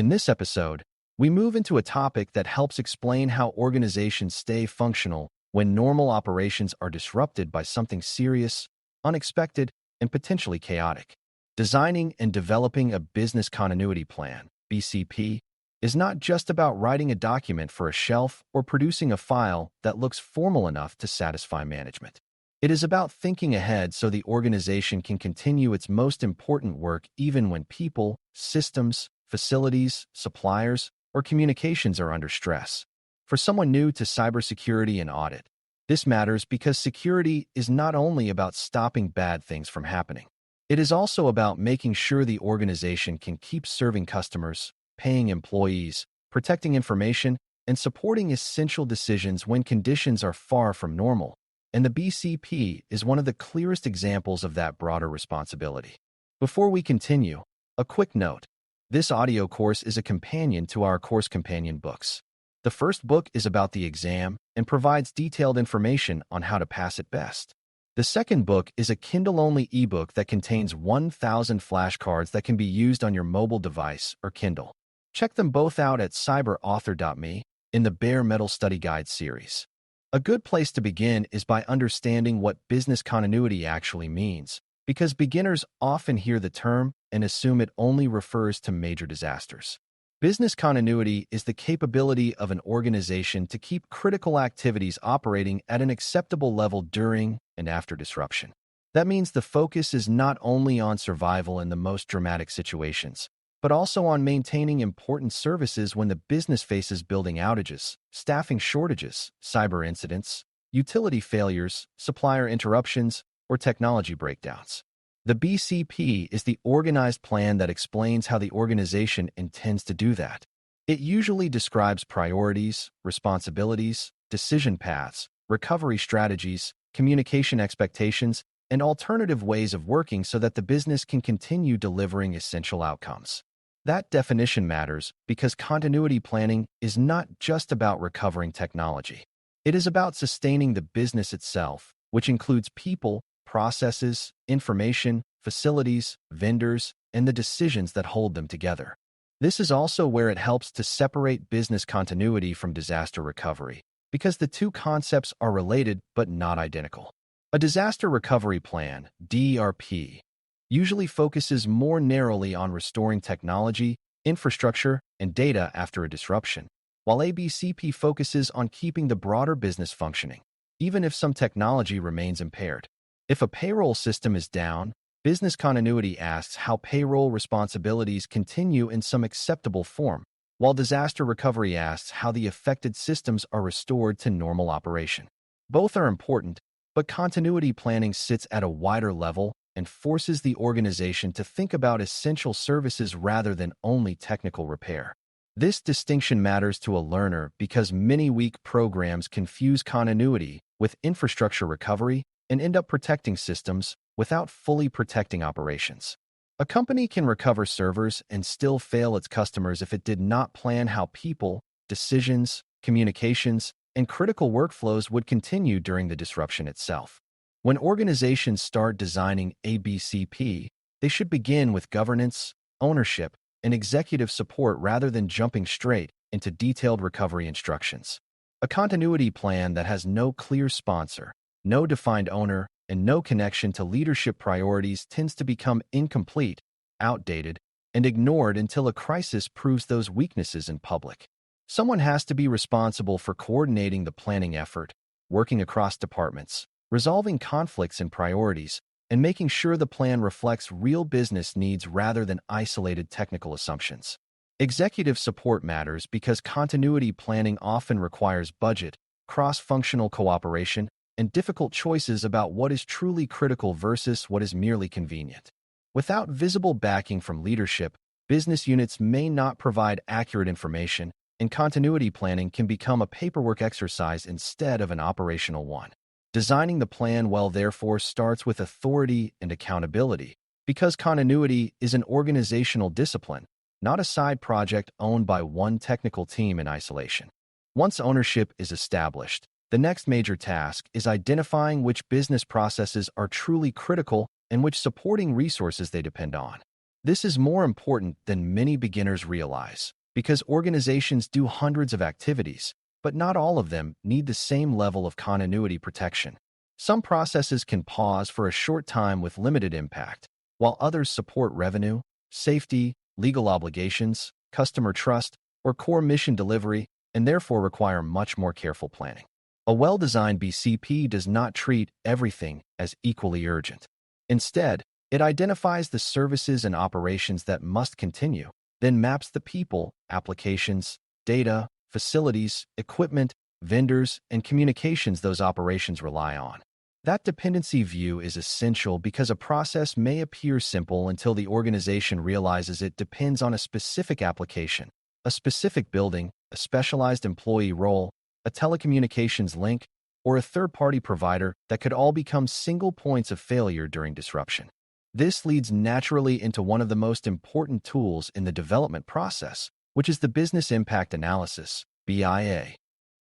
In this episode, we move into a topic that helps explain how organizations stay functional when normal operations are disrupted by something serious, unexpected, and potentially chaotic. Designing and developing a business continuity plan, BCP, is not just about writing a document for a shelf or producing a file that looks formal enough to satisfy management. It is about thinking ahead so the organization can continue its most important work even when people, systems, facilities, suppliers, or communications are under stress. For someone new to cybersecurity and audit, this matters because security is not only about stopping bad things from happening. It is also about making sure the organization can keep serving customers, paying employees, protecting information, and supporting essential decisions when conditions are far from normal. And the BCP is one of the clearest examples of that broader responsibility. Before we continue, a quick note. This audio course is a companion to our course companion books. The first book is about the exam and provides detailed information on how to pass it best. The second book is a Kindle-only ebook that contains 1,000 flashcards that can be used on your mobile device or Kindle. Check them both out at cyberauthor.me in the Bare Metal Study Guide series. A good place to begin is by understanding what business continuity actually means, because beginners often hear the term and assume it only refers to major disasters. Business continuity is the capability of an organization to keep critical activities operating at an acceptable level during and after disruption. That means the focus is not only on survival in the most dramatic situations, but also on maintaining important services when the business faces building outages, staffing shortages, cyber incidents, utility failures, supplier interruptions, or technology breakdowns. The BCP is the organized plan that explains how the organization intends to do that. It usually describes priorities, responsibilities, decision paths, recovery strategies, communication expectations, and alternative ways of working so that the business can continue delivering essential outcomes. That definition matters because continuity planning is not just about recovering technology. It is about sustaining the business itself, which includes people, processes, information, facilities, vendors, and the decisions that hold them together. This is also where it helps to separate business continuity from disaster recovery, because the two concepts are related but not identical. A disaster recovery plan, DRP, usually focuses more narrowly on restoring technology, infrastructure, and data after a disruption, while ABCP focuses on keeping the broader business functioning, even if some technology remains impaired. If a payroll system is down, business continuity asks how payroll responsibilities continue in some acceptable form, while disaster recovery asks how the affected systems are restored to normal operation. Both are important, but continuity planning sits at a wider level and forces the organization to think about essential services rather than only technical repair. This distinction matters to a learner because many weak programs confuse continuity with infrastructure recovery and end up protecting systems without fully protecting operations. A company can recover servers and still fail its customers if it did not plan how people, decisions, communications, and critical workflows would continue during the disruption itself. When organizations start designing ABCP, they should begin with governance, ownership, and executive support rather than jumping straight into detailed recovery instructions. A continuity plan that has no clear sponsor, no defined owner, and no connection to leadership priorities tends to become incomplete, outdated, and ignored until a crisis proves those weaknesses in public. Someone has to be responsible for coordinating the planning effort, working across departments, resolving conflicts and priorities, and making sure the plan reflects real business needs rather than isolated technical assumptions. Executive support matters because continuity planning often requires budget, cross-functional cooperation, and difficult choices about what is truly critical versus what is merely convenient. Without visible backing from leadership, business units may not provide accurate information, and continuity planning can become a paperwork exercise instead of an operational one. Designing the plan well, therefore, starts with authority and accountability, because continuity is an organizational discipline, not a side project owned by one technical team in isolation. Once ownership is established, the next major task is identifying which business processes are truly critical and which supporting resources they depend on. This is more important than many beginners realize, because organizations do hundreds of activities, but not all of them need the same level of continuity protection. Some processes can pause for a short time with limited impact, while others support revenue, safety, legal obligations, customer trust, or core mission delivery, and therefore require much more careful planning. A well-designed BCP does not treat everything as equally urgent. Instead, it identifies the services and operations that must continue, then maps the people, applications, data, facilities, equipment, vendors, and communications those operations rely on. That dependency view is essential because a process may appear simple until the organization realizes it depends on a specific application, a specific building, a specialized employee role, a telecommunications link, or a third-party provider that could all become single points of failure during disruption. This leads naturally into one of the most important tools in the development process, which is the Business Impact Analysis, BIA.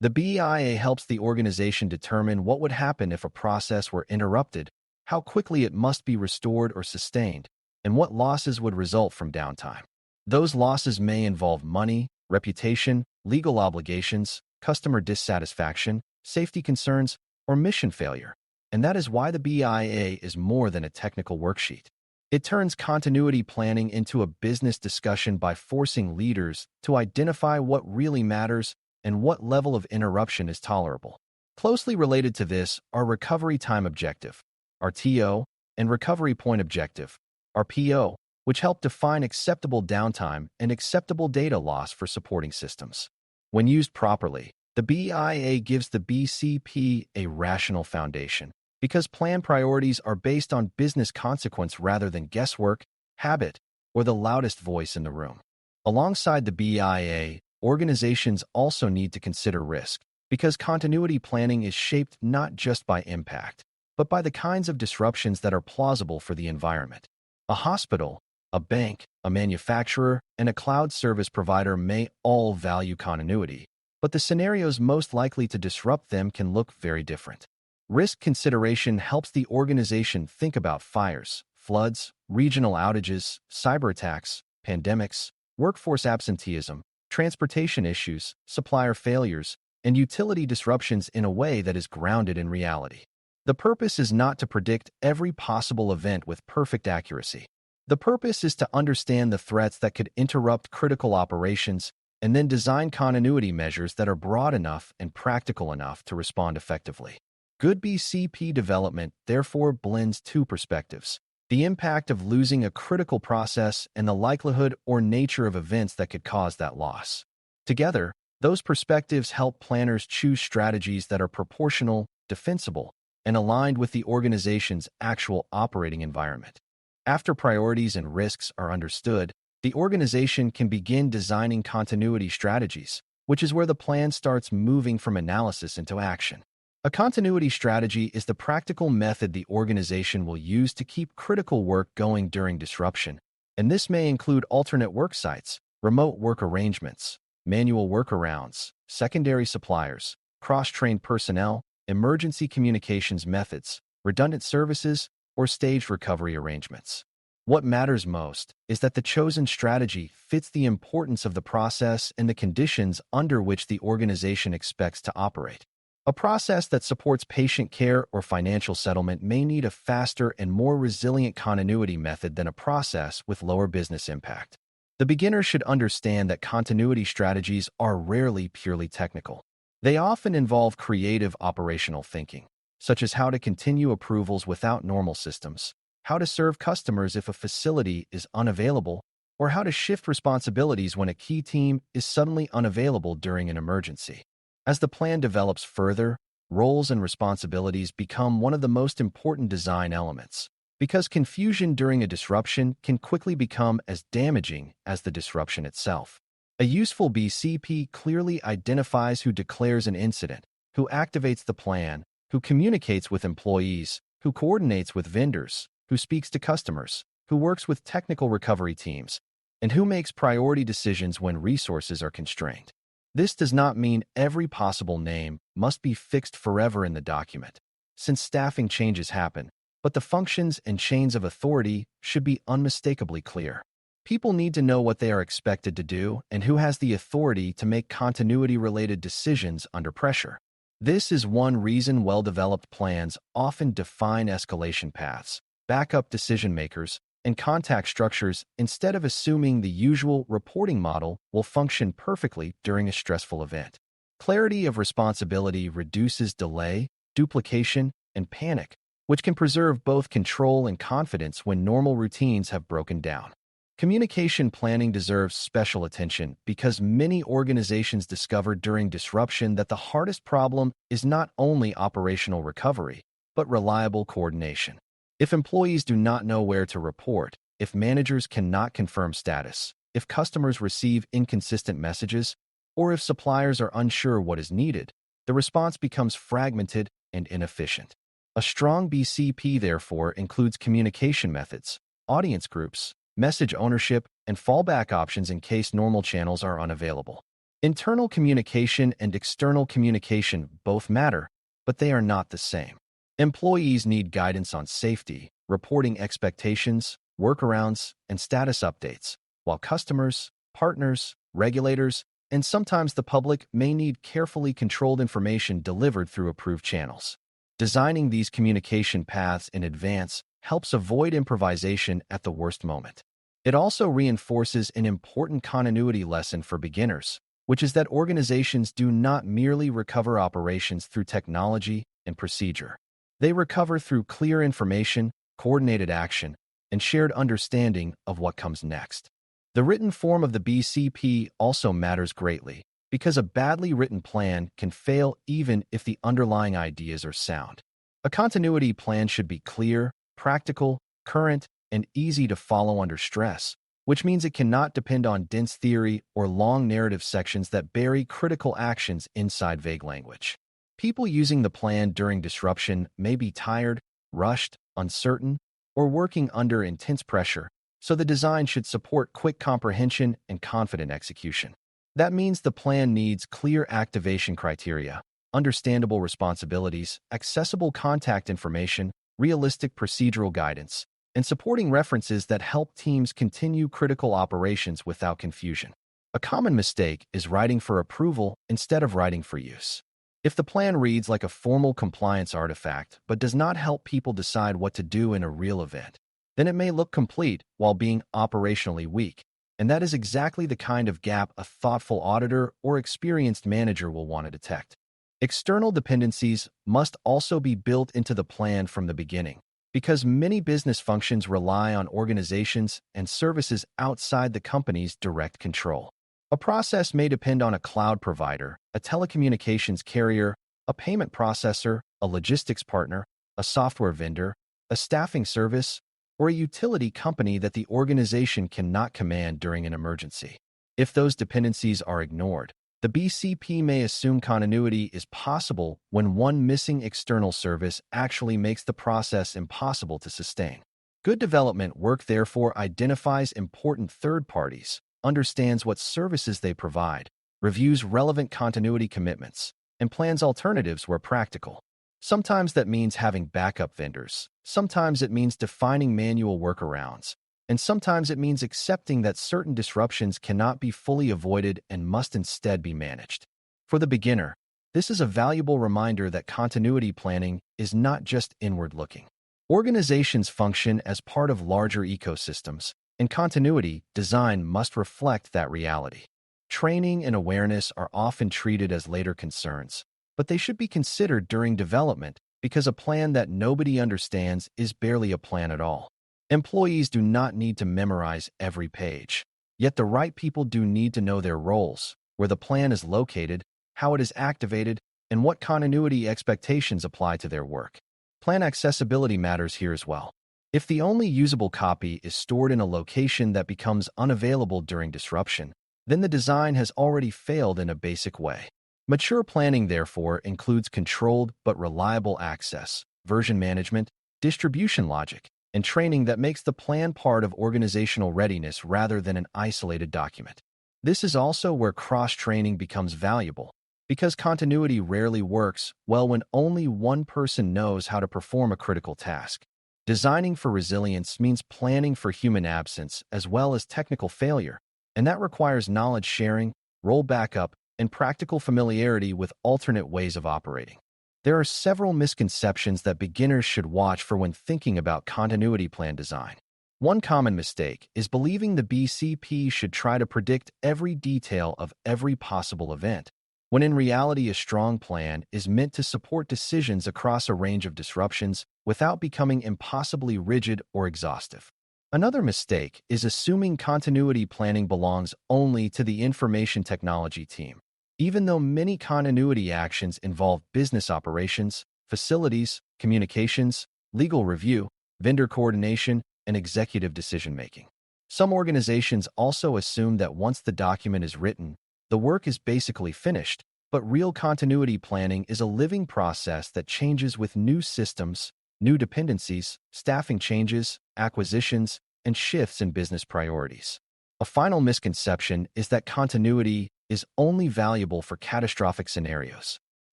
The BIA helps the organization determine what would happen if a process were interrupted, how quickly it must be restored or sustained, and what losses would result from downtime. Those losses may involve money, reputation, legal obligations, customer dissatisfaction, safety concerns, or mission failure. And that is why the BIA is more than a technical worksheet. It turns continuity planning into a business discussion by forcing leaders to identify what really matters and what level of interruption is tolerable. Closely related to this are recovery time objective, RTO, and recovery point objective, RPO, which help define acceptable downtime and acceptable data loss for supporting systems. When used properly, the BIA gives the BCP a rational foundation because plan priorities are based on business consequence rather than guesswork, habit, or the loudest voice in the room. Alongside the BIA, organizations also need to consider risk because continuity planning is shaped not just by impact, but by the kinds of disruptions that are plausible for the environment. A hospital, a bank, a manufacturer, and a cloud service provider may all value continuity, but the scenarios most likely to disrupt them can look very different. Risk consideration helps the organization think about fires, floods, regional outages, cyber attacks, pandemics, workforce absenteeism, transportation issues, supplier failures, and utility disruptions in a way that is grounded in reality. The purpose is not to predict every possible event with perfect accuracy. The purpose is to understand the threats that could interrupt critical operations and then design continuity measures that are broad enough and practical enough to respond effectively. Good BCP development therefore blends two perspectives: the impact of losing a critical process and the likelihood or nature of events that could cause that loss. Together, those perspectives help planners choose strategies that are proportional, defensible, and aligned with the organization's actual operating environment. After priorities and risks are understood, the organization can begin designing continuity strategies, which is where the plan starts moving from analysis into action. A continuity strategy is the practical method the organization will use to keep critical work going during disruption, and this may include alternate work sites, remote work arrangements, manual workarounds, secondary suppliers, cross-trained personnel, emergency communications methods, redundant services, or staged recovery arrangements. What matters most is that the chosen strategy fits the importance of the process and the conditions under which the organization expects to operate. A process that supports patient care or financial settlement may need a faster and more resilient continuity method than a process with lower business impact. The beginner should understand that continuity strategies are rarely purely technical. They often involve creative operational thinking, such as how to continue approvals without normal systems, how to serve customers if a facility is unavailable, or how to shift responsibilities when a key team is suddenly unavailable during an emergency. As the plan develops further, roles and responsibilities become one of the most important design elements, because confusion during a disruption can quickly become as damaging as the disruption itself. A useful BCP clearly identifies who declares an incident, who activates the plan, who communicates with employees, who coordinates with vendors, who speaks to customers, who works with technical recovery teams, and who makes priority decisions when resources are constrained. This does not mean every possible name must be fixed forever in the document. Since staffing changes happen, but the functions and chains of authority should be unmistakably clear. People need to know what they are expected to do and who has the authority to make continuity-related decisions under pressure. This is one reason well-developed plans often define escalation paths, backup decision-makers, and contact structures instead of assuming the usual reporting model will function perfectly during a stressful event. Clarity of responsibility reduces delay, duplication, and panic, which can preserve both control and confidence when normal routines have broken down. Communication planning deserves special attention because many organizations discovered during disruption that the hardest problem is not only operational recovery, but reliable coordination. If employees do not know where to report, if managers cannot confirm status, if customers receive inconsistent messages, or if suppliers are unsure what is needed, the response becomes fragmented and inefficient. A strong BCP, therefore, includes communication methods, audience groups, message ownership, and fallback options in case normal channels are unavailable. Internal communication and external communication both matter, but they are not the same. Employees need guidance on safety, reporting expectations, workarounds, and status updates, while customers, partners, regulators, and sometimes the public may need carefully controlled information delivered through approved channels. Designing these communication paths in advance helps avoid improvisation at the worst moment. It also reinforces an important continuity lesson for beginners, which is that organizations do not merely recover operations through technology and procedure. They recover through clear information, coordinated action, and shared understanding of what comes next. The written form of the BCP also matters greatly, because a badly written plan can fail even if the underlying ideas are sound. A continuity plan should be clear, practical, current, and easy to follow under stress, which means it cannot depend on dense theory or long narrative sections that bury critical actions inside vague language. People using the plan during disruption may be tired, rushed, uncertain, or working under intense pressure, so the design should support quick comprehension and confident execution. That means the plan needs clear activation criteria, understandable responsibilities, accessible contact information, realistic procedural guidance, and supporting references that help teams continue critical operations without confusion. A common mistake is writing for approval instead of writing for use. If the plan reads like a formal compliance artifact but does not help people decide what to do in a real event, then it may look complete while being operationally weak, and that is exactly the kind of gap a thoughtful auditor or experienced manager will want to detect. External dependencies must also be built into the plan from the beginning, because many business functions rely on organizations and services outside the company's direct control. A process may depend on a cloud provider, a telecommunications carrier, a payment processor, a logistics partner, a software vendor, a staffing service, or a utility company that the organization cannot command during an emergency. If those dependencies are ignored, the BCP may assume continuity is possible when one missing external service actually makes the process impossible to sustain. Good development work therefore identifies important third parties, understands what services they provide, reviews relevant continuity commitments, and plans alternatives where practical. Sometimes that means having backup vendors, sometimes it means defining manual workarounds, and sometimes it means accepting that certain disruptions cannot be fully avoided and must instead be managed. For the beginner, this is a valuable reminder that continuity planning is not just inward-looking. Organizations function as part of larger ecosystems, and continuity design must reflect that reality. Training and awareness are often treated as later concerns, but they should be considered during development because a plan that nobody understands is barely a plan at all. Employees do not need to memorize every page, yet the right people do need to know their roles, where the plan is located, how it is activated, and what continuity expectations apply to their work. Plan accessibility matters here as well. If the only usable copy is stored in a location that becomes unavailable during disruption, then the design has already failed in a basic way. Mature planning, therefore, includes controlled but reliable access, version management, distribution logic, and training that makes the plan part of organizational readiness rather than an isolated document. This is also where cross-training becomes valuable, because continuity rarely works well when only one person knows how to perform a critical task. Designing for resilience means planning for human absence as well as technical failure, and that requires knowledge sharing, role backup, and practical familiarity with alternate ways of operating. There are several misconceptions that beginners should watch for when thinking about continuity plan design. One common mistake is believing the BCP should try to predict every detail of every possible event, when in reality a strong plan is meant to support decisions across a range of disruptions without becoming impossibly rigid or exhaustive. Another mistake is assuming continuity planning belongs only to the information technology team, even though many continuity actions involve business operations, facilities, communications, legal review, vendor coordination, and executive decision-making. Some organizations also assume that once the document is written, the work is basically finished, but real continuity planning is a living process that changes with new systems, new dependencies, staffing changes, acquisitions, and shifts in business priorities. A final misconception is that continuity is only valuable for catastrophic scenarios.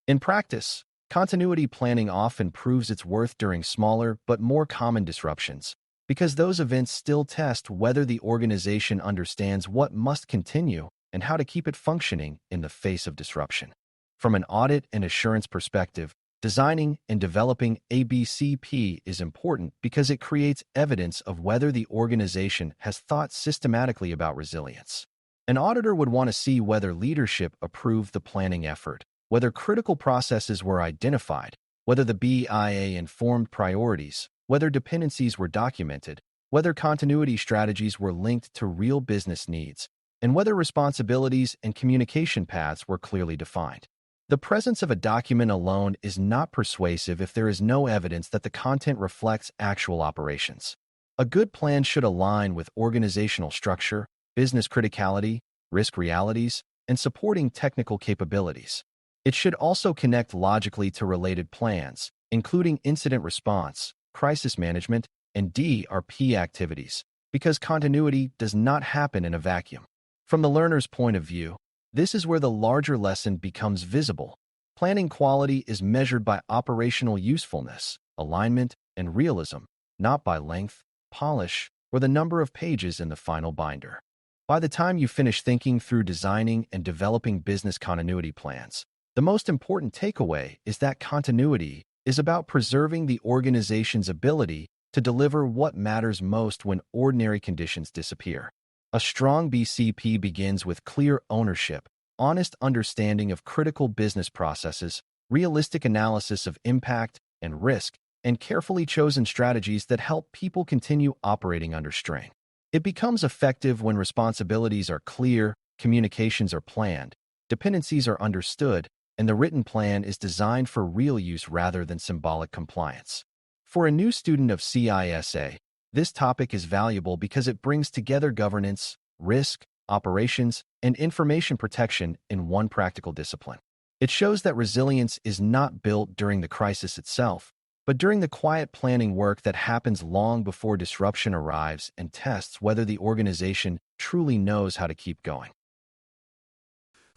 In practice, continuity planning often proves its worth during smaller but more common disruptions, because those events still test whether the organization understands what must continue and how to keep it functioning in the face of disruption. From an audit and assurance perspective, designing and developing ABCP is important because it creates evidence of whether the organization has thought systematically about resilience. An auditor would want to see whether leadership approved the planning effort, whether critical processes were identified, whether the BIA informed priorities, whether dependencies were documented, whether continuity strategies were linked to real business needs, and whether responsibilities and communication paths were clearly defined. The presence of a document alone is not persuasive if there is no evidence that the content reflects actual operations. A good plan should align with organizational structure, business criticality, risk realities, and supporting technical capabilities. It should also connect logically to related plans, including incident response, crisis management, and DRP activities, because continuity does not happen in a vacuum. From the learner's point of view, this is where the larger lesson becomes visible. Planning quality is measured by operational usefulness, alignment, and realism, not by length, polish, or the number of pages in the final binder. By the time you finish thinking through designing and developing business continuity plans, the most important takeaway is that continuity is about preserving the organization's ability to deliver what matters most when ordinary conditions disappear. A strong BCP begins with clear ownership, honest understanding of critical business processes, realistic analysis of impact and risk, and carefully chosen strategies that help people continue operating under strain. It becomes effective when responsibilities are clear, communications are planned, dependencies are understood, and the written plan is designed for real use rather than symbolic compliance. For a new student of CISA, this topic is valuable because it brings together governance, risk, operations, and information protection in one practical discipline. It shows that resilience is not built during the crisis itself, but during the quiet planning work that happens long before disruption arrives and tests whether the organization truly knows how to keep going.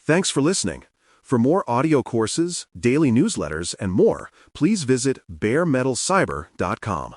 Thanks for listening. For more audio courses, daily newsletters, and more, please visit baremetalcyber.com.